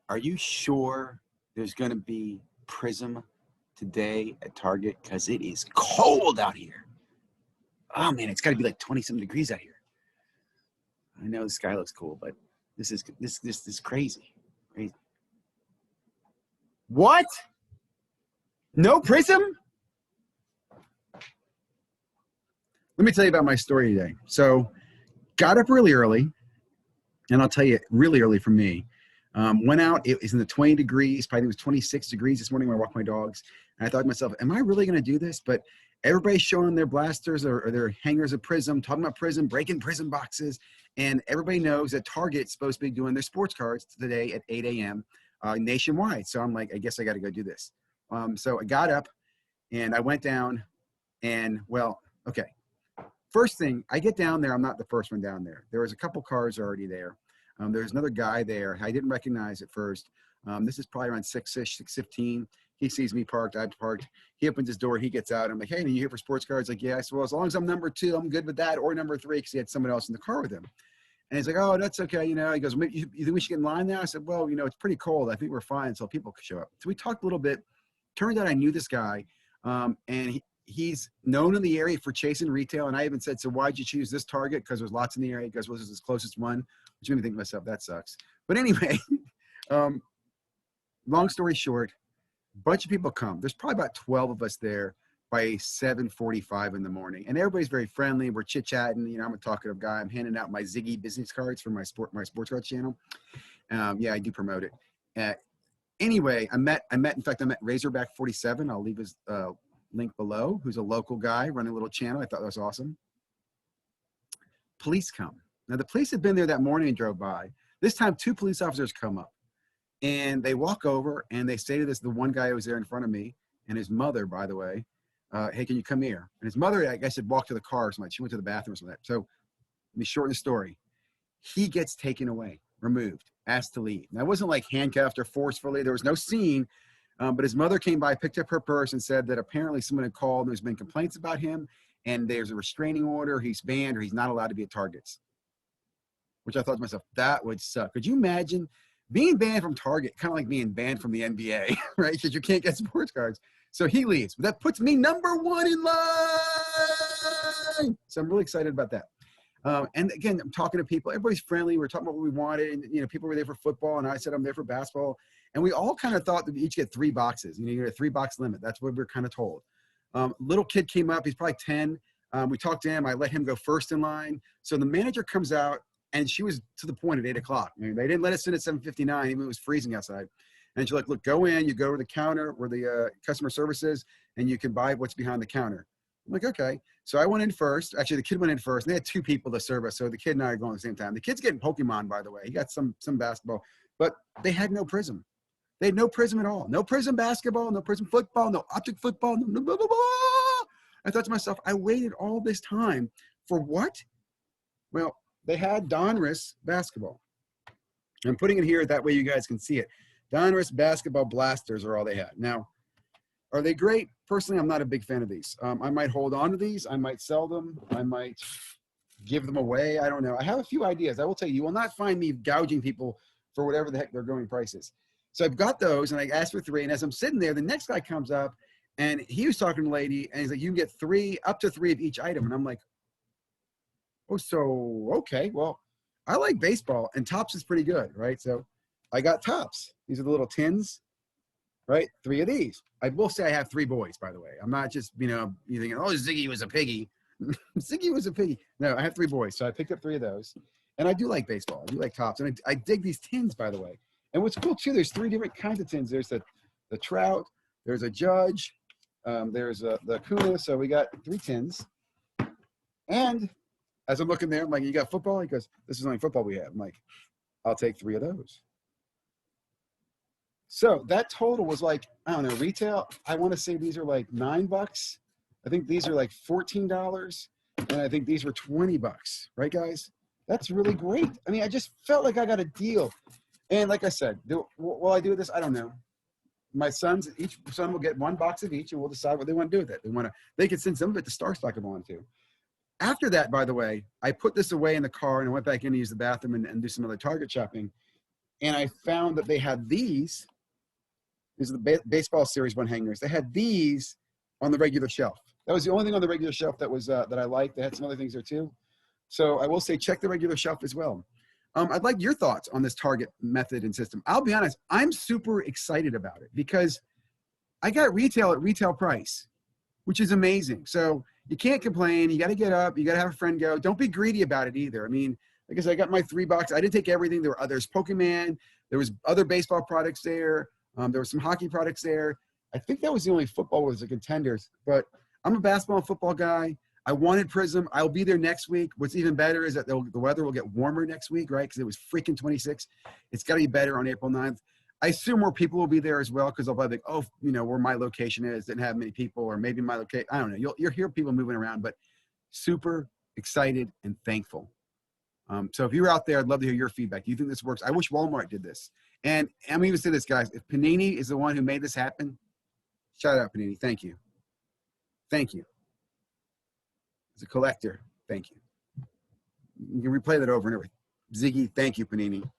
Are you sure there's going to be Prism today at Target? Because it is cold out here. Oh man, it's got to be like 20-something degrees out here. I know the sky looks cool, but this is crazy. Crazy. What? No Prism? Let me tell you about my story today. So, got up really early, and I'll tell you, really early for me. Went out, it was in the 20 degrees, probably it was 26 degrees this morning when I walked my dogs. And I thought to myself, am I really going to do this? But everybody's showing their blasters or their hangers of Prism, talking about Prism, breaking Prism boxes. And everybody knows that Target's supposed to be doing their sports cards today at 8 a.m. Nationwide. So I'm like, I guess I got to go do this. So I got up and I went down and, well, okay. First thing, I get down there. I'm not the first one down there. There was a couple cars already there. There's another guy there. I didn't recognize at first. This is probably around 6-ish, 6:15. He sees me parked. I'm parked. He opens his door. He gets out. I'm like, hey, are you here for sports cards? Like, yeah. I said, well, as long as I'm number 2, I'm good with that. Or number 3, because he had someone else in the car with him. And he's like, oh, that's okay. You know, he goes, you think we should get in line now? I said, well, you know, it's pretty cold. I think we're fine until people show up. So we talked a little bit. Turned out I knew this guy. And he's known in the area for chasing retail. And I even said, so why'd you choose this Target? Because there's lots in the area. He goes, well, this is the closest one. Which made me think to myself, that sucks. But anyway, long story short, a bunch of people come. There's probably about 12 of us there by 7:45 in the morning. And everybody's very friendly. We're chit-chatting. You know, I'm a talkative guy. I'm handing out my Ziggy business cards for my sports cards channel. Yeah, I do promote it. Anyway, I met Razorback 47. I'll leave his link below, who's a local guy running a little channel. I thought that was awesome. Police come. Now, the police had been there that morning and drove by. This time, 2 police officers come up. And they walk over, and they say to the one guy who was there in front of me, and his mother, by the way, hey, can you come here? And his mother, I guess, had walked to the car or something. She went to the bathroom or something. So let me shorten the story. He gets taken away, removed, asked to leave. Now, it wasn't like handcuffed or forcefully. There was no scene. But his mother came by, picked up her purse, and said that apparently someone had called, and there's been complaints about him, and there's a restraining order. He's banned, or he's not allowed to be at Targets. Which I thought to myself, that would suck. Could you imagine being banned from Target, kind of like being banned from the NBA, right? Because you can't get sports cards. So he leaves. But that puts me number 1 in line. So I'm really excited about that. And again, I'm talking to people. Everybody's friendly. We're talking about what we wanted. And, you know, people were there for football, and I said I'm there for basketball. And we all kind of thought that we each get 3 boxes. You know, you get a 3-box limit. That's what we're kind of told. Little kid came up. He's probably 10. We talked to him. I let him go first in line. So the manager comes out. And she was to the point at 8 o'clock. I mean, they didn't let us in at 7:59, even though it was freezing outside. And she's like, look, go in, you go to the counter where the customer service is, and you can buy what's behind the counter. I'm like, okay. So I went in first. Actually, the kid went in first, and they had 2 people to serve us. So the kid and I are going at the same time. The kid's getting Pokemon, by the way. He got some basketball, but they had no Prism. They had no Prism at all. No Prism basketball, no Prism football, no optic football, no blah, blah, blah. I thought to myself, I waited all this time for what? Well, they had Donruss basketball. I'm putting it here that way you guys can see it. Donruss basketball blasters are all they had. Now, are they great? Personally, I'm not a big fan of these. I might hold on to these. I might sell them. I might give them away. I don't know. I have a few ideas. I will tell you, you will not find me gouging people for whatever the heck their going price is. So I've got those, and I asked for 3. And as I'm sitting there, the next guy comes up, and he was talking to the lady, and he's like, you can get 3, up to 3 of each item. And I'm like, oh, so, okay, well, I like baseball, and Topps is pretty good, right? So I got Topps. These are the little tins, right? 3 of these. I will say I have 3 boys, by the way. I'm not just, you know, you thinking, oh, Ziggy was a piggy. Ziggy was a piggy. No, I have 3 boys, so I picked up 3 of those. And I do like baseball. I do like Topps. And I dig these tins, by the way. And what's cool, too, there's 3 different kinds of tins. There's the Trout, there's a Judge, there's the Kuna. So we got 3 tins. And as I'm looking there, I'm like, you got football? He goes, this is only football we have. I'm like, I'll take 3 of those. So that total was like, I don't know, retail. I want to say these are like $9. I think these are like $14. And I think these were $20, right, guys? That's really great. I mean, I just felt like I got a deal. And like I said, will I do this? I don't know. My sons, each son will get 1 box of each, and we'll decide what they want to do with it. They can send some of it to Star Stock if they want to. After that, by the way, I put this away in the car and I went back in to use the bathroom and do some other Target shopping. and I found that they had these. These are the baseball series 1 hangers. They had these on the regular shelf. That was the only thing on the regular shelf that was that I liked. They had some other things there too. So I will say check the regular shelf as well. I'd like your thoughts on this Target method and system. I'll be honest, I'm super excited about it because I got retail at retail price, which is amazing. So you can't complain. You got to get up. You got to have a friend go. Don't be greedy about it either. I mean, like I said, I got my $3. I didn't take everything. There were others, Pokemon. There was other baseball products there. There were some hockey products there. I think that was the only football was the contenders. But I'm a basketball and football guy. I wanted Prism. I'll be there next week. What's even better is that the weather will get warmer next week, right? Because it was freaking 26. It's got to be better on April 9th. I assume more people will be there as well because they'll probably think, oh, you know, where my location is, didn't have many people, or maybe my location. I don't know. You'll hear people moving around, but super excited and thankful. So if you're out there, I'd love to hear your feedback. Do you think this works? I wish Walmart did this. And I'm even say this, guys. If Panini is the one who made this happen, shout out Panini. Thank you. Thank you. As a collector, thank you. You can replay that over and over. Ziggy, thank you, Panini.